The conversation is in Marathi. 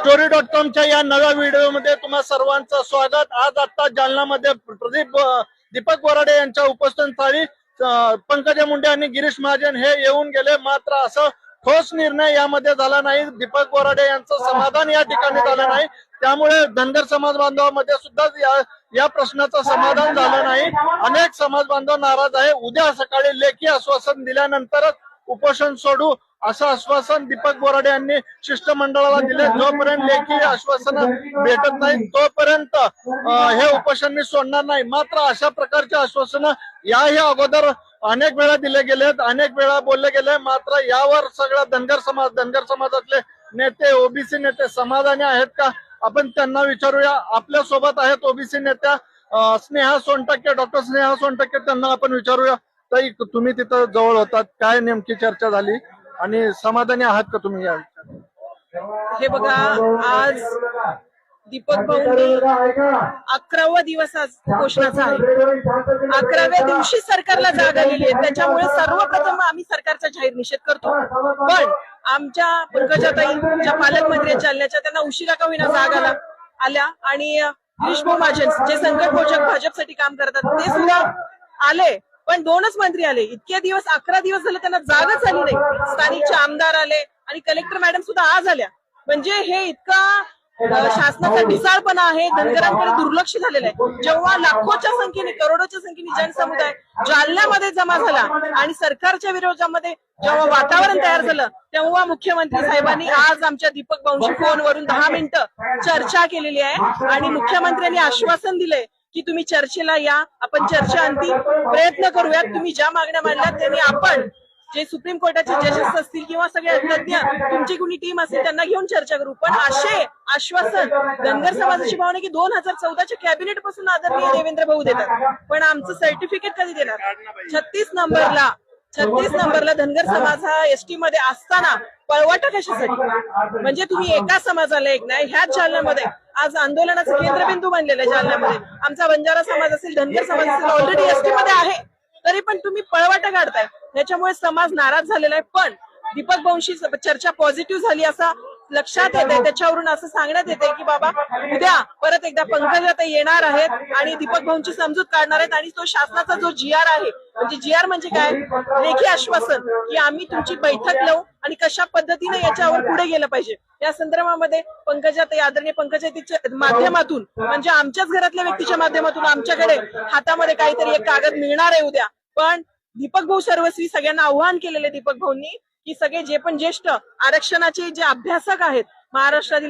story.com या नव्या व्हिडिओमध्ये तुम्हा सर्वांचं स्वागत। आज आता जालन्यामध्ये दीपक बोराडे यांच्या उपस्थितीत पंकजा मुंडे आणि गिरीश महाजन हे येऊन गेले, मात्र असं ठोस निर्णय यामध्ये झाला नाही। दीपक बोराडे यांचं समाधान या ठिकाणी झालं नाही, त्यामुळे धनगर समाज बांधवांमध्ये सुद्धा या प्रश्नाचं समाधान झालं नाही। अनेक समाज बांधव नाराज आहे। उद्या सकाळी लेखी आश्वासन दिल्यानंतरच उपोषण सोडू असं आश्वासन दीपक बोराडे यांनी शिष्टमंडळाला दिले। जोपर्यंत लेखी आश्वासन भेटत नाही तोपर्यंत हे उपोषण मी सोडणार नाही। मात्र अशा प्रकारचे आश्वासन याही अगोदर अनेक वेळा दिले गेलेत, अनेक वेळा बोलले गेले, मात्र यावर सगळा धनगर समाजातले नेते, ओबीसी नेते समाधानी आहेत का आपण त्यांना विचारूया। आपल्या सोबत आहेत ओबीसी नेत्या स्नेहा सोनटक्के, डॉक्टर स्नेहा सोनटक्के, त्यांना आपण विचारूया। ताई, तुम्ही तिथं जवळ होतात, काय नेमकी चर्चा झाली आणि समाधानी आहात का तुम्ही या विषयात? हे बघा, आज दीपक भाऊंनी 11वा दिवस आज घोषणाचा आहे। 11व्या दिवशी सरकारला जाग आलेली आहे, त्याच्यामुळे सर्वप्रथम आम्ही सरकारचा जाहीर निषेध करतो। पण आमच्या पंकजाताई ज्या पालकमंत्री जालन्याच्या, त्यांना उशिरा का होईना जाग आल्या आणि गिरीश भाऊ महाजन जे संकट मोचक भाजपसाठी काम करतात ते सुद्धा आले, पण 2च मंत्री आले। इतके दिवस 11 दिवस झाले त्यांना जागच आली नाही। स्थानिकचे आमदार आले आणि कलेक्टर मॅडम सुद्धा आज आल्या। म्हणजे हे इतका शासनाचा ढिसाळपणा आहे, धनगरांकडे दुर्लक्ष झालेलं आहे। जेव्हा लाखोच्या संख्येने, करोडोच्या संख्येने जनसमुदाय जालन्यामध्ये जमा झाला आणि सरकारच्या विरोधामध्ये जेव्हा वातावरण तयार झालं, तेव्हा मुख्यमंत्री साहेबांनी आज आमच्या दीपक भाऊंशी फोनवरून 10 मिनिटं चर्चा केलेली आहे आणि मुख्यमंत्र्यांनी आश्वासन दिलंय की तुम्ही चर्चेला या, आपण चर्चा अंती प्रयत्न करूयात। तुम्ही ज्या मागण्या मांडल्यात त्यांनी आपण जे सुप्रीम कोर्टाचे जजेस असतील किंवा सगळे तज्ञ तुमची कुणी टीम असेल त्यांना घेऊन चर्चा करू। पण असे आश्वासन धनगर समाजाची भावना की 2014च्या कॅबिनेट पासून आदरणीय देवेंद्र भाऊ देतात, पण आमचं सर्टिफिकेट कधी देणार? 36 नंबरला धनगर समाज हा एसटी मध्ये असताना पळवाटा कशासाठी? म्हणजे तुम्ही एका समाजाला एक नाही, ह्याच जालन्यामध्ये आज आंदोलनाचं केंद्रबिंदू बनलेलं आहे। जालन्यामध्ये आमचा बंजारा समाज असेल, धनगर समाज असेल, ऑलरेडी एसटी मध्ये आहे, तरी पण तुम्ही पळवाटा काढताय, त्याच्यामुळे समाज नाराज झालेला आहे। पण दीपक भाऊंशी चर्चा पॉझिटिव्ह झाली असं लक्षात येत आहे। त्याच्यावरून असं सांगण्यात येते की बाबा उद्या परत एकदा पंकजाताई येणार आहेत आणि दीपक भाऊंची समजूत काढणार आहेत आणि तो शासनाचा जो जीआर आहे, म्हणजे जीआर म्हणजे काय, लेखी आश्वासन की आम्ही तुमची बैठक लावू आणि कशा पद्धतीने याच्यावर पुढे गेलं पाहिजे या संदर्भामध्ये पंकजाताई, आदरणीय पंकजाताईच्या माध्यमातून, म्हणजे आमच्याच घरातल्या व्यक्तीच्या माध्यमातून आमच्याकडे हातामध्ये काहीतरी एक कागद मिळणार आहे उद्या। पण दीपक भाऊ सर्वस्वी, सगळ्यांना आव्हान केलेले दीपक भाऊंनी की सगळे जे पण ज्येष्ठ आरक्षणाचे जे अभ्यासक आहेत महाराष्ट्रातील